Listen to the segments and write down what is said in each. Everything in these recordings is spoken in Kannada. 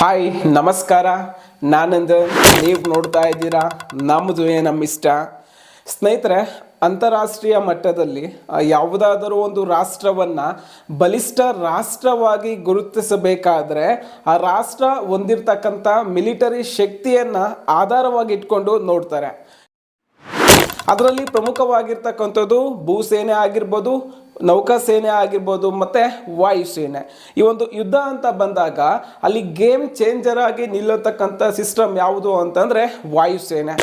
ಹಾಯ್ ನಮಸ್ಕಾರ. ನಾನಂದು ನೀವು ನೋಡ್ತಾ ಇದ್ದೀರಾ ನಮ್ಮದು ನಮ್ಮ ಇಷ್ಟ. ಸ್ನೇಹಿತರೆ, ಅಂತಾರಾಷ್ಟ್ರೀಯ ಮಟ್ಟದಲ್ಲಿ ಯಾವುದಾದರೂ ಒಂದು ರಾಷ್ಟ್ರವನ್ನು ಬಲಿಷ್ಠ ರಾಷ್ಟ್ರವಾಗಿ ಗುರುತಿಸಬೇಕಾದ್ರೆ ಆ ರಾಷ್ಟ್ರ ಹೊಂದಿರತಕ್ಕಂಥ ಮಿಲಿಟರಿ ಶಕ್ತಿಯನ್ನು ಆಧಾರವಾಗಿ ಇಟ್ಕೊಂಡು ನೋಡ್ತಾರೆ. ಅದರಲ್ಲಿ ಪ್ರಮುಖವಾಗಿರ್ತಕ್ಕಂಥದ್ದು ಭೂಸೇನೆ ಆಗಿರ್ಬೋದು, ನೌಕಾಸೇನೆ ಆಗಿರ್ಬೋದು, ಮತ್ತು ವಾಯುಸೇನೆ. ಈ ಒಂದು ಯುದ್ಧ ಅಂತ ಬಂದಾಗ ಅಲ್ಲಿ ಗೇಮ್ ಚೇಂಜರ್ ಆಗಿ ನಿಲ್ಲತಕ್ಕಂಥ ಸಿಸ್ಟಮ್ ಯಾವುದು ಅಂತಂದರೆ ವಾಯುಸೇನೆ.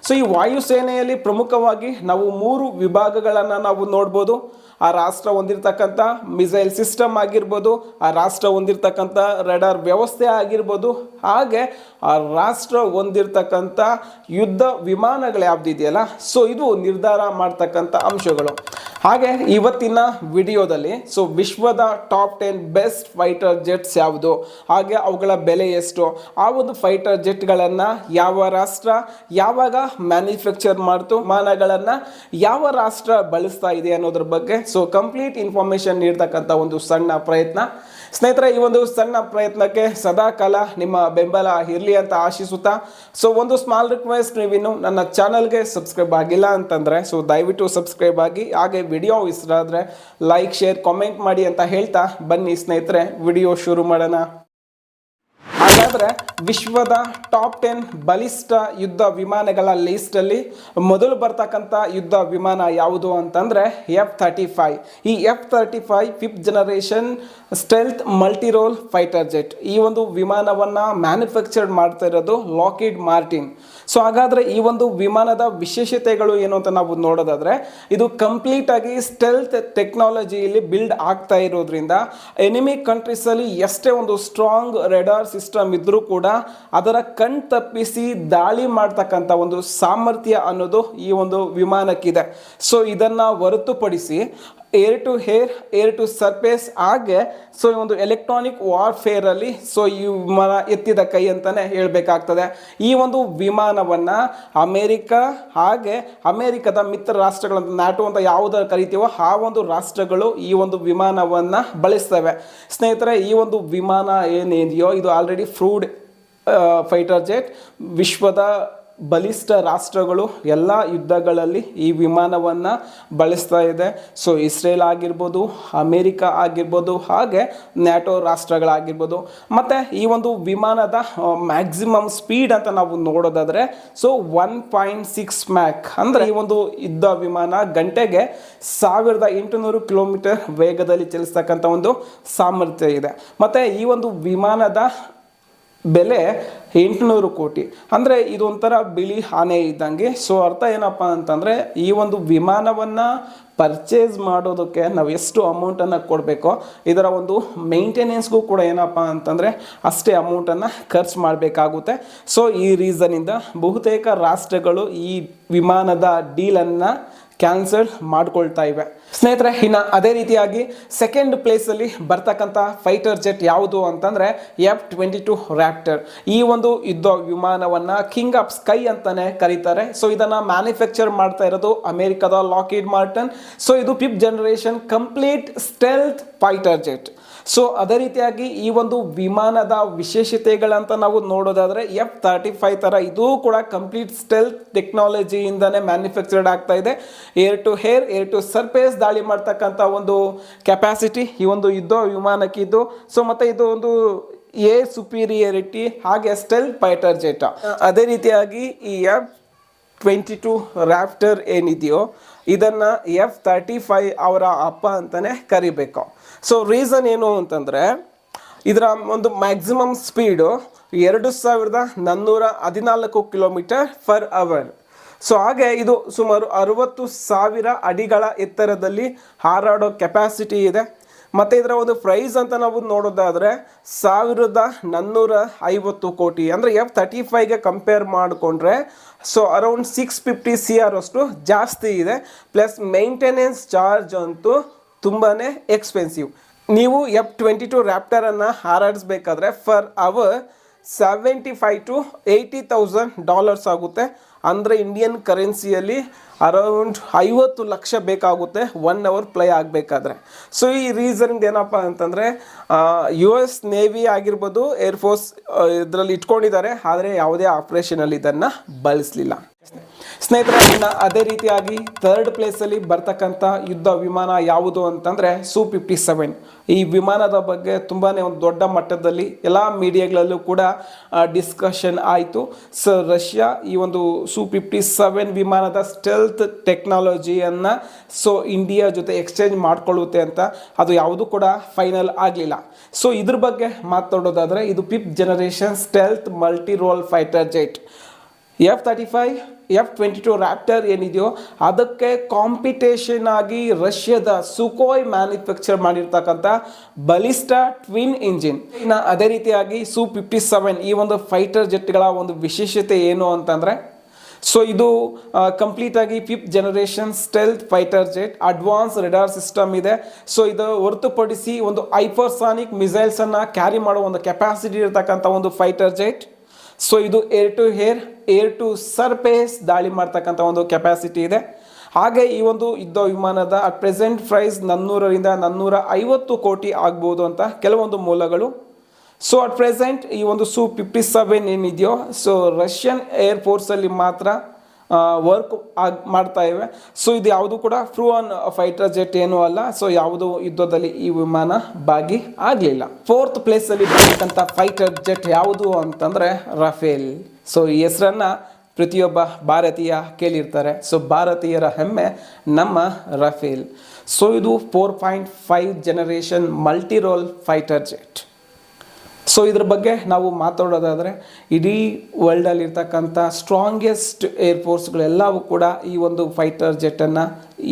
ಸೊ ಈ ವಾಯುಸೇನೆಯಲ್ಲಿ ಪ್ರಮುಖವಾಗಿ ನಾವು 3 ವಿಭಾಗಗಳನ್ನು ನಾವು ನೋಡ್ಬೋದು. ಆ ರಾಷ್ಟ್ರ ಹೊಂದಿರತಕ್ಕಂಥ ಮಿಸೈಲ್ ಸಿಸ್ಟಮ್ ಆಗಿರ್ಬೋದು, ಆ ರಾಷ್ಟ್ರ ಹೊಂದಿರತಕ್ಕಂಥ ರೆಡಾರ್ ವ್ಯವಸ್ಥೆ ಆಗಿರ್ಬೋದು, ಹಾಗೆ ಆ ರಾಷ್ಟ್ರ ಹೊಂದಿರತಕ್ಕಂಥ ಯುದ್ಧ ವಿಮಾನಗಳು ಯಾವುದಿದೆಯಲ್ಲ, ಸೊ ಇದು ನಿರ್ಧಾರ ಮಾಡ್ತಕ್ಕಂಥ ಅಂಶಗಳು. ಹಾಗೆ ಇವತ್ತಿನ ವಿಡಿಯೋದಲ್ಲಿ ವಿಶ್ವದ ಟಾಪ್ 10 ಬೆಸ್ಟ್ ಫೈಟರ್ ಜೆಟ್ಸ್ ಯಾವುದು, ಹಾಗೆ ಅವುಗಳ ಬೆಲೆ ಎಷ್ಟು, ಆ ಒಂದು ಫೈಟರ್ ಜೆಟ್ಗಳನ್ನು ಯಾವ ರಾಷ್ಟ್ರ ಯಾವಾಗ ಮ್ಯಾನುಫ್ಯಾಕ್ಚರ್ ಮಾಡ್ತು, ವಿಮಾನಗಳನ್ನು ಯಾವ ರಾಷ್ಟ್ರ ಬಳಸ್ತಾ ಇದೆ ಅನ್ನೋದ್ರ ಬಗ್ಗೆ ಕಂಪ್ಲೀಟ್ ಇನ್ಫಾರ್ಮೇಶನ್ ನೀಡ್ತಕ್ಕಂಥ ಒಂದು ಸಣ್ಣ ಪ್ರಯತ್ನ. ಸ್ನೇಹಿತರೆ, ಈ ಒಂದು ಸಣ್ಣ ಪ್ರಯತ್ನಕ್ಕೆ ಸದಾ ಕಾಲ ನಿಮ್ಮ ಬೆಂಬಲ ಇರಲಿ ಅಂತ ಆಶಿಸುತ್ತಾ, ಒಂದು ಸ್ಮಾಲ್ ರಿಕ್ವೆಸ್ಟ್, ನೀವಿನ್ನು ನನ್ನ ಚಾನಲ್ಗೆ ಸಬ್ಸ್ಕ್ರೈಬ್ ಆಗಿಲ್ಲ ಅಂತಂದರೆ ದಯವಿಟ್ಟು ಸಬ್ಸ್ಕ್ರೈಬ್ ಆಗಿ, ಹಾಗೆ ವಿಡಿಯೋ ಇಷ್ಟ ಆದರೆ ಲೈಕ್, ಶೇರ್, ಕಾಮೆಂಟ್ ಮಾಡಿ ಅಂತ ಹೇಳ್ತಾ ಬನ್ನಿ ಸ್ನೇಹಿತರೆ ವಿಡಿಯೋ ಶುರು ಮಾಡೋಣ. ಹಾಗಾದರೆ ವಿಶ್ವದ ಟಾಪ್ 10 ಬಲಿಷ್ಠ ಯುದ್ಧ ವಿಮಾನಗಳ ಲಿಸ್ಟಲ್ಲಿ ಮೊದಲು ಬರ್ತಕ್ಕಂಥ ಯುದ್ಧ ವಿಮಾನ ಯಾವುದು ಅಂತಂದರೆ F-35. ಈ F-35 5th generation stealth multirole fighter jet. ಈ ಒಂದು ವಿಮಾನವನ್ನು ಮ್ಯಾನುಫ್ಯಾಕ್ಚರ್ಡ್ ಮಾಡ್ತಾ ಇರೋದು ಲಾಕ್ಹೀಡ್ ಮಾರ್ಟಿನ್. ಹಾಗಾದರೆ ಈ ಒಂದು ವಿಮಾನದ ವಿಶೇಷತೆಗಳು ಏನು ಅಂತ ನಾವು ನೋಡೋದಾದರೆ, ಇದು ಕಂಪ್ಲೀಟ್ ಆಗಿ ಸ್ಟೆಲ್ತ್ ಟೆಕ್ನಾಲಜಿಯಲ್ಲಿ ಬಿಲ್ಡ್ ಆಗ್ತಾ ಇರೋದ್ರಿಂದ ಎನಿಮಿ ಕಂಟ್ರೀಸಲ್ಲಿ ಎಷ್ಟೇ ಒಂದು ಸ್ಟ್ರಾಂಗ್ ರೆಡಾರ್ ಸಿಸ್ಟಮ್ ಇದ್ರೂ ಕೂಡ ಅದರ ಕಣ್ ತಪ್ಪಿಸಿ ದಾಳಿ ಮಾಡ್ತಕ್ಕಂಥ ಒಂದು ಸಾಮರ್ಥ್ಯ ಅನ್ನೋದು ಈ ಒಂದು ವಿಮಾನಕ್ಕಿದೆ. ಇದನ್ನು ಹೊರತುಪಡಿಸಿ air to air, air to surface, ಹಾಗೆ ಈ ಒಂದು ಎಲೆಕ್ಟ್ರಾನಿಕ್ ವಾರ್ಫೇರಲ್ಲಿ ಈ ವಿಮಾನ ಎತ್ತಿದ ಕೈ ಅಂತಲೇ ಹೇಳಬೇಕಾಗ್ತದೆ. ಈ ಒಂದು ವಿಮಾನವನ್ನು ಅಮೇರಿಕ ಹಾಗೆ ಅಮೇರಿಕದ ಮಿತ್ರ ರಾಷ್ಟ್ರಗಳಂತ ನ್ಯಾಟೋ ಅಂತ ಯಾವುದನ್ನು ಕರಿತೀವೋ ಆ ಒಂದು ರಾಷ್ಟ್ರಗಳು ಈ ಒಂದು ವಿಮಾನವನ್ನು ಬಳಸ್ತವೆ. ಸ್ನೇಹಿತರೆ, ಈ ಒಂದು ವಿಮಾನ ಏನಿದೆಯೋ ಇದು ಆಲ್ರೆಡಿ ಫ್ರೂಡ್ ಫೈಟರ್ ಜೆಟ್. ವಿಶ್ವದ ಬಲಿಷ್ಠ ರಾಷ್ಟ್ರಗಳು ಎಲ್ಲ ಯುದ್ಧಗಳಲ್ಲಿ ಈ ವಿಮಾನವನ್ನು ಬಳಸ್ತಾ ಇದೆ. ಇಸ್ರೇಲ್ ಆಗಿರ್ಬೋದು, ಅಮೇರಿಕ ಆಗಿರ್ಬೋದು, ಹಾಗೆ ನ್ಯಾಟೋ ರಾಷ್ಟ್ರಗಳಾಗಿರ್ಬೋದು. ಮತ್ತು ಈ ಒಂದು ವಿಮಾನದ ಮ್ಯಾಕ್ಸಿಮಮ್ ಸ್ಪೀಡ್ ಅಂತ ನಾವು ನೋಡೋದಾದರೆ 1.6 ಮ್ಯಾಕ್, ಅಂದರೆ ಈ ಒಂದು ಯುದ್ಧ ವಿಮಾನ ಗಂಟೆಗೆ 1800 ಕಿಲೋಮೀಟರ್ ವೇಗದಲ್ಲಿ ಚಲಿಸ್ತಕ್ಕಂಥ ಒಂದು ಸಾಮರ್ಥ್ಯ ಇದೆ. ಮತ್ತು ಈ ಒಂದು ವಿಮಾನದ ಬೆಲೆ 800 ಕೋಟಿ. ಅಂದರೆ ಇದೊಂಥರ ಬಿಳಿ ಆನೆ ಇದ್ದಂಗೆ. ಅರ್ಥ ಏನಪ್ಪ ಅಂತಂದರೆ, ಈ ಒಂದು ವಿಮಾನವನ್ನು ಪರ್ಚೇಸ್ ಮಾಡೋದಕ್ಕೆ ನಾವು ಎಷ್ಟು ಅಮೌಂಟನ್ನು ಕೊಡಬೇಕೋ ಇದರ ಒಂದು ಮೇಂಟೆನೆನ್ಸ್ಗೂ ಕೂಡ ಏನಪ್ಪ ಅಂತಂದರೆ ಅಷ್ಟೇ ಅಮೌಂಟನ್ನು ಖರ್ಚು ಮಾಡಬೇಕಾಗುತ್ತೆ. ಈ ರೀಸನಿಂದ ಬಹುತೇಕ ರಾಷ್ಟ್ರಗಳು ಈ ವಿಮಾನದ ಡೀಲನ್ನು ಕ್ಯಾನ್ಸಲ್ ಮಾಡ್ಕೊಳ್ತಾ ಇವೆ. ಸ್ನೇಹಿತರೆ, ಇನ್ನು ಅದೇ ರೀತಿಯಾಗಿ ಸೆಕೆಂಡ್ ಪ್ಲೇಸಲ್ಲಿ ಬರ್ತಕ್ಕಂಥ ಫೈಟರ್ ಜೆಟ್ ಯಾವುದು ಅಂತಂದರೆ F-22 ರ್ಯಾಪ್ಟರ್. ಈ ಒಂದು ಯುದ್ಧ ವಿಮಾನವನ್ನು ಕಿಂಗ್ ಆಫ್ ಸ್ಕೈ ಅಂತಾನೆ ಕರೀತಾರೆ. ಇದನ್ನು ಮ್ಯಾನುಫ್ಯಾಕ್ಚರ್ ಮಾಡ್ತಾ ಇರೋದು ಅಮೇರಿಕದ ಲಾಕ್ಹೀಡ್ ಮಾರ್ಟಿನ್. ಇದು 5th generation complete stealth fighter jet. ಅದೇ ರೀತಿಯಾಗಿ ಈ ಒಂದು ವಿಮಾನದ ವಿಶೇಷತೆಗಳಂತ ನಾವು ನೋಡೋದಾದರೆ F-35 ಥರ ಇದು ಕೂಡ ಕಂಪ್ಲೀಟ್ ಸ್ಟೆಲ್ತ್ ಟೆಕ್ನಾಲಜಿಯಿಂದನೇ ಮ್ಯಾನುಫ್ಯಾಕ್ಚರ್ಡ್ ಆಗ್ತಾ ಇದೆ. Air to air, air to surface ದಾಳಿ ಮಾಡ್ತಕ್ಕಂಥ ಒಂದು ಕೆಪಾಸಿಟಿ ಈ ಒಂದು ಯುದ್ಧ ವಿಮಾನಕ್ಕಿದ್ದು. ಮತ್ತು ಇದು ಒಂದು ಏರ್ ಸುಪೀರಿಯರಿಟಿ ಹಾಗೆ ಸ್ಟೆಲ್ತ್ ಫೈಟರ್ ಜೆಟ್. ಅದೇ ರೀತಿಯಾಗಿ ಈ F-22 ರ್ಯಾಪ್ಟರ್ ಏನಿದೆಯೋ ಇದನ್ನು F-35 ಅವರ ಅಪ್ಪ ಅಂತಲೇ ಕರಿಬೇಕು. ರೀಸನ್ ಏನು ಅಂತಂದರೆ, ಇದರ ಒಂದು maximum speed 2414 kilometre per hour. ಹಾಗೆ ಇದು ಸುಮಾರು 60,000 ಅಡಿಗಳ ಎತ್ತರದಲ್ಲಿ ಹಾರಾಡೋ ಕೆಪಾಸಿಟಿ ಇದೆ. ಮತ್ತು ಇದರ ಒಂದು ಪ್ರೈಸ್ ಅಂತ ನಾವು ನೋಡೋದಾದರೆ 1450 ಕೋಟಿ. ಅಂದರೆ F-35ಗೆ ಕಂಪೇರ್ ಮಾಡಿಕೊಂಡ್ರೆ ಅರೌಂಡ್ 650 CR ಅಷ್ಟು ಜಾಸ್ತಿ ಇದೆ. ಪ್ಲಸ್ ಮೇಂಟೆನೆನ್ಸ್ ಚಾರ್ಜ್ ಅಂತೂ ತುಂಬಾ ಎಕ್ಸ್ಪೆನ್ಸಿವ್. ನೀವು F-22 ರ್ಯಾಪ್ಟರನ್ನು ಹಾರಾಡಿಸ್ಬೇಕಾದ್ರೆ ಫರ್ ಅವರ್ $75,000 to $80,000 ಆಗುತ್ತೆ. ಅಂದರೆ ಇಂಡಿಯನ್ ಕರೆನ್ಸಿಯಲ್ಲಿ ಅರೌಂಡ್ 50 ಲಕ್ಷ ಬೇಕಾಗುತ್ತೆ 1 ಅವರ್ ಫ್ಲೈ ಆಗಬೇಕಾದ್ರೆ. ಸೊ ಈ ರೀಸನ್ಗೆ ಏನಪ್ಪ ಅಂತಂದರೆ US ನೇವಿ ಆಗಿರ್ಬೋದು, ಏರ್ಫೋರ್ಸ್ ಇದರಲ್ಲಿ ಇಟ್ಕೊಂಡಿದ್ದಾರೆ, ಆದರೆ ಯಾವುದೇ ಆಪ್ರೇಷನಲ್ಲಿ ಇದನ್ನು ಬಳಸಲಿಲ್ಲ. ಸ್ನೇಹಿತರೆ, ಇನ್ನು ಅದೇ ರೀತಿಯಾಗಿ ಥರ್ಡ್ ಪ್ಲೇಸಲ್ಲಿ ಬರ್ತಕ್ಕಂಥ ಯುದ್ಧ ವಿಮಾನ ಯಾವುದು ಅಂತಂದರೆ Su-57. ಈ ವಿಮಾನದ ಬಗ್ಗೆ ತುಂಬಾ ಒಂದು ದೊಡ್ಡ ಮಟ್ಟದಲ್ಲಿ ಎಲ್ಲ ಮೀಡಿಯಾಗಳಲ್ಲೂ ಕೂಡ ಡಿಸ್ಕಷನ್ ಆಯಿತು. ಸೊ ರಷ್ಯಾ ಈ ಒಂದು Su-57 ವಿಮಾನದ ಸ್ಟೆಲ್ತ್ ಟೆಕ್ನಾಲಜಿಯನ್ನು ಇಂಡಿಯಾ ಜೊತೆ ಎಕ್ಸ್ಚೇಂಜ್ ಮಾಡ್ಕೊಳ್ಳುತ್ತೆ ಅಂತ, ಅದು ಯಾವುದು ಕೂಡ ಫೈನಲ್ ಆಗಲಿಲ್ಲ. ಸೊ ಇದ್ರ ಬಗ್ಗೆ ಮಾತಾಡೋದಾದರೆ ಇದು 5th generation stealth multi role fighter jet. F-35 F-22 Raptor ಏನಿದೆಯೋ ಅದಕ್ಕೆ ಕಾಂಪಿಟೇಷನ್ ಆಗಿ ರಷ್ಯಾದ ಸುಕೋಯ್ ಮ್ಯಾನುಫ್ಯಾಕ್ಚರ್ ಮಾಡಿರ್ತಕ್ಕಂಥ ಬಲಿಸ್ಟಾ ಟ್ವಿನ್ ಇಂಜಿನ್. ಇನ್ನು ಅದೇ ರೀತಿಯಾಗಿ Su-57 ಈ ಒಂದು ಫೈಟರ್ ಜೆಟ್ಗಳ ಒಂದು ವಿಶೇಷತೆ ಏನು ಅಂತಂದರೆ, ಸೊ ಇದು ಕಂಪ್ಲೀಟಾಗಿ 5th generation stealth fighter jet, advance radar system ಇದೆ. ಸೊ ಇದು ಹೊರತುಪಡಿಸಿ ಒಂದು ಹೈಪರ್ಸಾನಿಕ್ ಮಿಸೈಲ್ಸನ್ನು ಕ್ಯಾರಿ ಮಾಡೋ ಒಂದು ಕೆಪಾಸಿಟಿ ಇರತಕ್ಕಂಥ ಒಂದು ಫೈಟರ್ ಜೆಟ್. ಸೊ ಇದು air to air to surface ದಾಳಿ ಮಾಡ್ತಕ್ಕಂಥ ಒಂದು ಕೆಪಾಸಿಟಿ ಇದೆ. ಹಾಗೆ ಈ ಒಂದು ಯುದ್ಧ ವಿಮಾನದ ಅಟ್ ಪ್ರೆಸೆಂಟ್ ಪ್ರೈಸ್ 400ರಿಂದ 450 ಕೋಟಿ ಆಗ್ಬೋದು ಅಂತ ಕೆಲವೊಂದು ಮೂಲಗಳು. ಸೊ ಅಟ್ ಪ್ರೆಸೆಂಟ್ ಈ ಒಂದು Su-57 ಏನಿದೆಯೋ ಸೊ ರಷ್ಯನ್ ಏರ್ಫೋರ್ಸಲ್ಲಿ ಮಾತ್ರ ವರ್ಕ್ ಮಾಡ್ತಾ ಇವೆ. ಸೊ ಇದು ಯಾವುದು ಕೂಡ ಪ್ರೂವನ್ ಫೈಟರ್ ಜೆಟ್ ಏನೂ ಅಲ್ಲ. ಸೊ ಯಾವುದು ಯುದ್ಧದಲ್ಲಿ ಈ ವಿಮಾನ ಭಾಗಿ ಆಗಲಿಲ್ಲ. 4th ಪ್ಲೇಸಲ್ಲಿ ಬರ್ತಕ್ಕಂಥ ಫೈಟರ್ ಜೆಟ್ ಯಾವುದು ಅಂತಂದರೆ ರಫೇಲ್. ಸೊ ಈ ಹೆಸರನ್ನು ಪ್ರತಿಯೊಬ್ಬ ಭಾರತೀಯ ಕೇಳಿರ್ತಾರೆ. ಸೊ ಭಾರತೀಯರ ಹೆಮ್ಮೆ ನಮ್ಮ ರಫೇಲ್. ಸೊ ಇದು 4.5 generation multi role fighter jet. So ಇದ್ರ ಬಗ್ಗೆ ನಾವು ಮಾತಾಡೋದಾದರೆ ಇಡೀ ವರ್ಲ್ಡಲ್ಲಿರ್ತಕ್ಕಂಥ ಸ್ಟ್ರಾಂಗೆಸ್ಟ್ ಏರ್ಫೋರ್ಸ್ಗಳೆಲ್ಲವೂ ಕೂಡ ಈ ಒಂದು ಫೈಟರ್ ಜೆಟ್ಟನ್ನು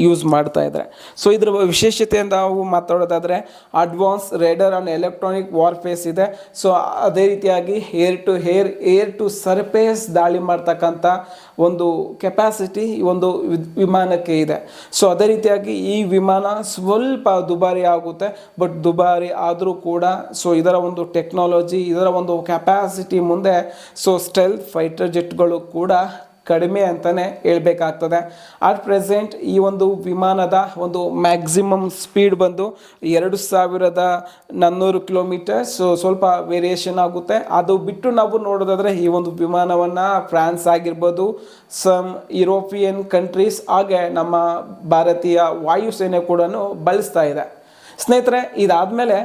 ಯೂಸ್ ಮಾಡ್ತಾ ಇದ್ದಾರೆ. ಸೊ ಇದರ ವಿಶೇಷತೆಯಿಂದ ನಾವು ಮಾತಾಡೋದಾದರೆ ಅಡ್ವಾನ್ಸ್ ರೇಡರ್ ಆ್ಯಂಡ್ ಎಲೆಕ್ಟ್ರಾನಿಕ್ ವಾರ್ಫೇಸ್ ಇದೆ. ಸೊ ಅದೇ ರೀತಿಯಾಗಿ ಏರ್ ಟು ಸರ್ಫೇಸ್ ದಾಳಿ ಮಾಡ್ತಕ್ಕಂಥ ಒಂದು ಕೆಪಾಸಿಟಿ ಈ ಒಂದು ವಿಮಾನಕ್ಕೆ ಇದೆ. ಸೊ ಅದೇ ರೀತಿಯಾಗಿ ಈ ವಿಮಾನ ಸ್ವಲ್ಪ ದುಬಾರಿ ಆಗುತ್ತೆ, ಬಟ್ ದುಬಾರಿ ಆದರೂ ಕೂಡ ಸೊ ಇದರ ಒಂದು ಟೆಕ್ನಾಲಜಿ, ಇದರ ಒಂದು ಕೆಪಾಸಿಟಿ ಮುಂದೆ ಸೊ ಸ್ಟೆಲ್ತ್ ಫೈಟರ್ ಜೆಟ್ಗಳು ಕೂಡ ಕಡಿಮೆ ಅಂತಲೇ ಹೇಳ್ಬೇಕಾಗ್ತದೆ. ಅಟ್ ಪ್ರೆಸೆಂಟ್ ಈ ಒಂದು ವಿಮಾನದ ಒಂದು ಮ್ಯಾಕ್ಸಿಮಮ್ ಸ್ಪೀಡ್ ಬಂದು 2400 ಕಿಲೋಮೀಟರ್. ಸೊ ಸ್ವಲ್ಪ ವೇರಿಯೇಷನ್ ಆಗುತ್ತೆ. ಅದು ಬಿಟ್ಟು ನಾವು ನೋಡೋದಾದರೆ ಈ ಒಂದು ವಿಮಾನವನ್ನು ಫ್ರಾನ್ಸ್ ಆಗಿರ್ಬೋದು, ಸಮ್ ಯುರೋಪಿಯನ್ ಕಂಟ್ರೀಸ್, ಹಾಗೆ ನಮ್ಮ ಭಾರತೀಯ ವಾಯುಸೇನೆ ಕೂಡ ಬಳಸ್ತಾ ಇದೆ. ಸ್ನೇಹಿತರೆ, ಇದಾದಮೇಲೆ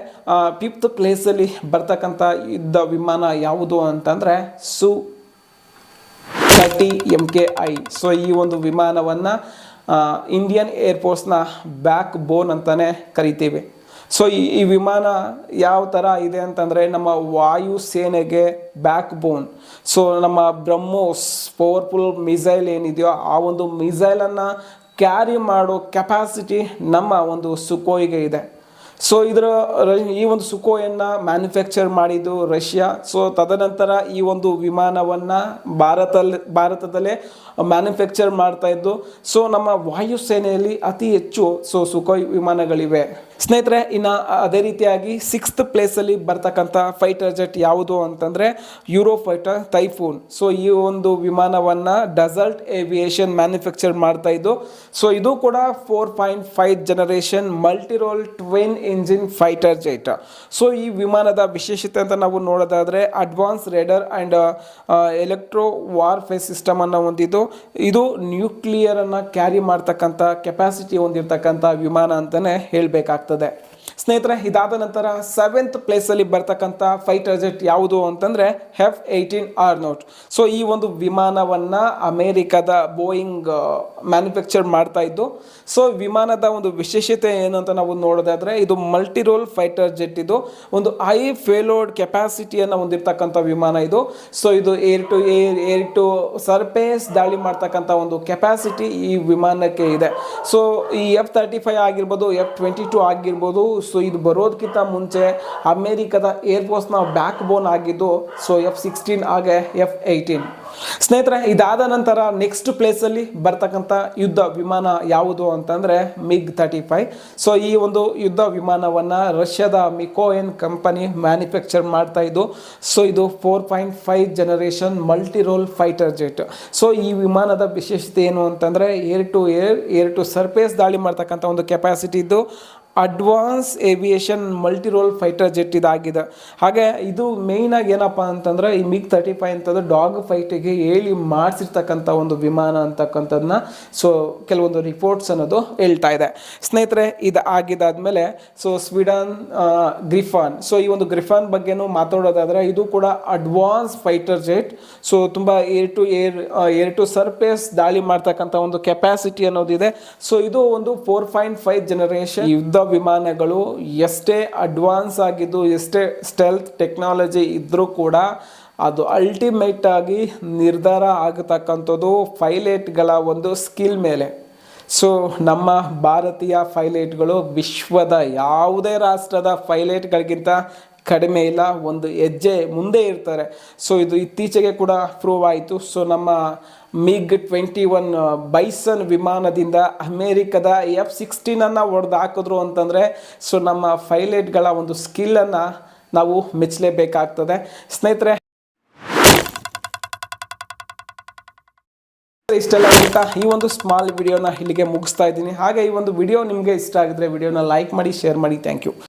5th ಪ್ಲೇಸಲ್ಲಿ ಬರ್ತಕ್ಕಂಥ ಯುದ್ಧ ವಿಮಾನ ಯಾವುದು ಅಂತಂದರೆ Su-30 MKI. ಸೊ ಈ ಒಂದು ವಿಮಾನವನ್ನು ಇಂಡಿಯನ್ ಏರ್ಫೋರ್ಸ್ನ ಬ್ಯಾಕ್ ಬೋನ್ ಅಂತಲೇ ಕರಿತೀವಿ. ಸೊ ಈ ವಿಮಾನ ಯಾವ ಥರ ಇದೆ ಅಂತಂದರೆ ನಮ್ಮ ವಾಯು ಸೇನೆಗೆ ಬ್ಯಾಕ್ ಬೋನ್. ಸೊ ನಮ್ಮ ಬ್ರಹ್ಮೋಸ್ ಪವರ್ಫುಲ್ ಮಿಸೈಲ್ ಏನಿದೆಯೋ ಆ ಒಂದು ಮಿಸೈಲನ್ನು ಕ್ಯಾರಿ ಮಾಡೋ ಕೆಪಾಸಿಟಿ ನಮ್ಮ ಒಂದು ಸುಕೋಯ್ಗೆ ಇದೆ. ಸೊ ಈ ಒಂದು ಸುಕೋಯನ್ನು ಮ್ಯಾನುಫ್ಯಾಕ್ಚರ್ ಮಾಡಿದ್ದು ರಷ್ಯಾ. ಸೊ ತದನಂತರ ಈ ಒಂದು ವಿಮಾನವನ್ನು ಭಾರತದಲ್ಲೇ ಮ್ಯಾನುಫ್ಯಾಕ್ಚರ್ ಮಾಡ್ತಾ ಇದ್ದು. ಸೊ ನಮ್ಮ ವಾಯುಸೇನೆಯಲ್ಲಿ ಅತಿ ಹೆಚ್ಚು ಸುಕೋಯ್ ವಿಮಾನಗಳಿವೆ. ಸ್ನೇಹಿತರೆ, ಇನ್ನು ಅದೇ ರೀತಿಯಾಗಿ 6th ಪ್ಲೇಸಲ್ಲಿ ಬರ್ತಕ್ಕಂಥ ಫೈಟರ್ ಜೆಟ್ ಯಾವುದು ಅಂತಂದರೆ ಯೂರೋಫೈಟರ್ ಟೈಫೂನ್. ಸೊ ಈ ಒಂದು ವಿಮಾನವನ್ನು ಡೆಸರ್ಟ್ ಏವಿಯೇಷನ್ ಮ್ಯಾನುಫ್ಯಾಕ್ಚರ್ ಮಾಡ್ತಾ ಇದ್ದು. ಸೊ ಇದು ಕೂಡ 4.5 generation multi role twin engine fighter jet. So ಈ ವಿಮಾನದ ವಿಶೇಷತೆ ಅಂತ ನಾವು ನೋಡೋದಾದರೆ advance radar and electro warfare ಸಿಸ್ಟಮನ್ನು ಹೊಂದಿದ್ದು. ಇದು ನ್ಯೂಕ್ಲಿಯರನ್ನು ಕ್ಯಾರಿ ಮಾಡ್ತಕ್ಕಂಥ ಕೆಪಾಸಿಟಿ ಹೊಂದಿರತಕ್ಕಂಥ ವಿಮಾನ ಅಂತಲೇ ಹೇಳಬೇಕಾಗ್ತದೆ. ಸ್ನೇಹಿತರೆ, ಇದಾದ ನಂತರ 7th ಪ್ಲೇಸಲ್ಲಿ ಬರ್ತಕ್ಕಂಥ ಫೈಟರ್ ಜೆಟ್ ಯಾವುದು ಅಂತಂದರೆ F-18 ಆರ್ನೋಟ್. ಸೊ ಈ ಒಂದು ವಿಮಾನವನ್ನು ಅಮೇರಿಕಾದ ಬೋಯಿಂಗ್ ಮ್ಯಾನುಫ್ಯಾಕ್ಚರ್ ಮಾಡ್ತಾ ಇದ್ದು. ಸೊ ವಿಮಾನದ ಒಂದು ವಿಶೇಷತೆ ಏನು ಅಂತ ನಾವು ನೋಡೋದಾದರೆ ಇದು ಮಲ್ಟಿ ರೋಲ್ ಫೈಟರ್ ಜೆಟ್. ಇದು ಒಂದು ಹೈ ಪೇಲೋಡ್ ಕೆಪಾಸಿಟಿಯನ್ನು ಹೊಂದಿರತಕ್ಕಂಥ ವಿಮಾನ ಇದು. ಸೊ ಇದು ಏರ್ ಟು ಸರ್ಫೇಸ್ ದಾಳಿ ಮಾಡ್ತಕ್ಕಂಥ ಒಂದು ಕೆಪಾಸಿಟಿ ಈ ವಿಮಾನಕ್ಕೆ ಇದೆ. ಸೊ ಈ F-35 ಆಗಿರ್ಬೋದು, F-22 ಆಗಿರ್ಬೋದು, ಸೊ ಇದು ಬರೋದಕ್ಕಿಂತ ಮುಂಚೆ ಅಮೇರಿಕದ ಏರ್ಫೋರ್ಸ್ನ ಬ್ಯಾಕ್ ಬೋನ್ ಆಗಿದ್ದು ಸೊ F-16 ಹಾಗೆ F-18. ಸ್ನೇಹಿತರೆ, ಇದಾದ ನಂತರ ನೆಕ್ಸ್ಟ್ ಪ್ಲೇಸಲ್ಲಿ ಬರ್ತಕ್ಕಂಥ ಯುದ್ಧ ವಿಮಾನ ಯಾವುದು ಅಂತಂದರೆ MiG-35. ಸೊ ಈ ಒಂದು ಯುದ್ಧ ವಿಮಾನವನ್ನು ರಷ್ಯಾದ ಮಿಕೋಯನ್ ಕಂಪನಿ ಮ್ಯಾನುಫ್ಯಾಕ್ಚರ್ ಮಾಡ್ತಾ ಇದ್ದು. ಸೊ ಇದು 4.5 generation multi role fighter jet. So ಈ ವಿಮಾನದ ವಿಶೇಷತೆ ಏನು ಅಂತಂದರೆ ಏರ್ ಟು ಸರ್ಫೇಸ್ ದಾಳಿ ಮಾಡ್ತಕ್ಕಂಥ ಒಂದು ಕೆಪಾಸಿಟಿ ಇದ್ದು advance aviation multi role fighter jet ಇದಾಗಿದೆ. ಹಾಗೆ ಇದು ಮೇಯ್ನಾಗಿ ಏನಪ್ಪ ಅಂತಂದರೆ ಈ MiG-35 ಅಂತಂದ್ರೆ ಡಾಗ್ ಫೈಟಿಗೆ ಹೇಳಿ ಮಾಡಿಸಿರ್ತಕ್ಕಂಥ ಒಂದು ವಿಮಾನ ಅಂತಕ್ಕಂಥದ್ದನ್ನ ಸೊ ಕೆಲವೊಂದು ರಿಪೋರ್ಟ್ಸ್ ಅನ್ನೋದು ಹೇಳ್ತಾ ಇದೆ. ಸ್ನೇಹಿತರೆ, ಇದು ಆಗಿದ್ದಾದಮೇಲೆ ಸೊ ಸ್ವೀಡನ್ ಗ್ರಿಫಾನ್. ಸೊ ಈ ಒಂದು ಗ್ರಿಫಾನ್ ಬಗ್ಗೆನೂ ಮಾತಾಡೋದಾದರೆ ಇದು ಕೂಡ ಅಡ್ವಾನ್ಸ್ ಫೈಟರ್ ಜೆಟ್. ಸೊ ತುಂಬ ಏರ್ ಟು ಸರ್ಫೇಸ್ ದಾಳಿ ಮಾಡ್ತಕ್ಕಂಥ ಒಂದು ಕೆಪಾಸಿಟಿ ಅನ್ನೋದಿದೆ. ಸೊ ಇದು ಒಂದು 4.5 ಜನರೇಷನ್ ಯುದ್ಧ ವಿಮಾನಗಳು ಎಷ್ಟೇ ಅಡ್ವಾನ್ಸ್ ಆಗಿದ್ದು, ಎಷ್ಟೇ ಸ್ಟೆಲ್ತ್ ಟೆಕ್ನಾಲಜಿ ಇದ್ದರೂ ಕೂಡ ಅದು ಅಲ್ಟಿಮೇಟ್ ಆಗಿ ನಿರ್ಧಾರ ಆಗತಕ್ಕಂಥದ್ದು ಪೈಲಟ್ಗಳ ಒಂದು ಸ್ಕಿಲ್ ಮೇಲೆ. ಸೊ ನಮ್ಮ ಭಾರತೀಯ ಪೈಲಟ್ಗಳು ವಿಶ್ವದ ಯಾವುದೇ ರಾಷ್ಟ್ರದ ಪೈಲಟ್ಗಳಿಗಿಂತ ಕಡಿಮೆ ಇಲ್ಲ, ಒಂದು ಹೆಜ್ಜೆ ಮುಂದೆ ಇರ್ತಾರೆ. ಸೊ ಇದು ಇತ್ತೀಚೆಗೆ ಕೂಡ ಪ್ರೂವ್ ಆಯಿತು. ಸೊ ನಮ್ಮ MiG-21 ಬೈಸನ್ ವಿಮಾನದಿಂದ ಅಮೇರಿಕದ F-16 ಹೊಡೆದು ಹಾಕಿದ್ರು ಅಂತಂದರೆ ಸೊ ನಮ್ಮ ಪೈಲಟ್ಗಳ ಒಂದು ಸ್ಕಿಲ್ಲನ್ನು ನಾವು ಮೆಚ್ಚಲೇಬೇಕಾಗ್ತದೆ. ಸ್ನೇಹಿತರೆ, ಇಷ್ಟೆಲ್ಲ ಹೇಳ್ತಾ ಈ ಒಂದು ಸ್ಮಾಲ್ ವಿಡಿಯೋನ ಇಲ್ಲಿಗೆ ಮುಗಿಸ್ತಾ ಇದ್ದೀನಿ. ಹಾಗೆ ಈ ಒಂದು ವಿಡಿಯೋ ನಿಮಗೆ ಇಷ್ಟ ಆಗಿದ್ರೆ ವಿಡಿಯೋನ ಲೈಕ್ ಮಾಡಿ, ಶೇರ್ ಮಾಡಿ. Thank you.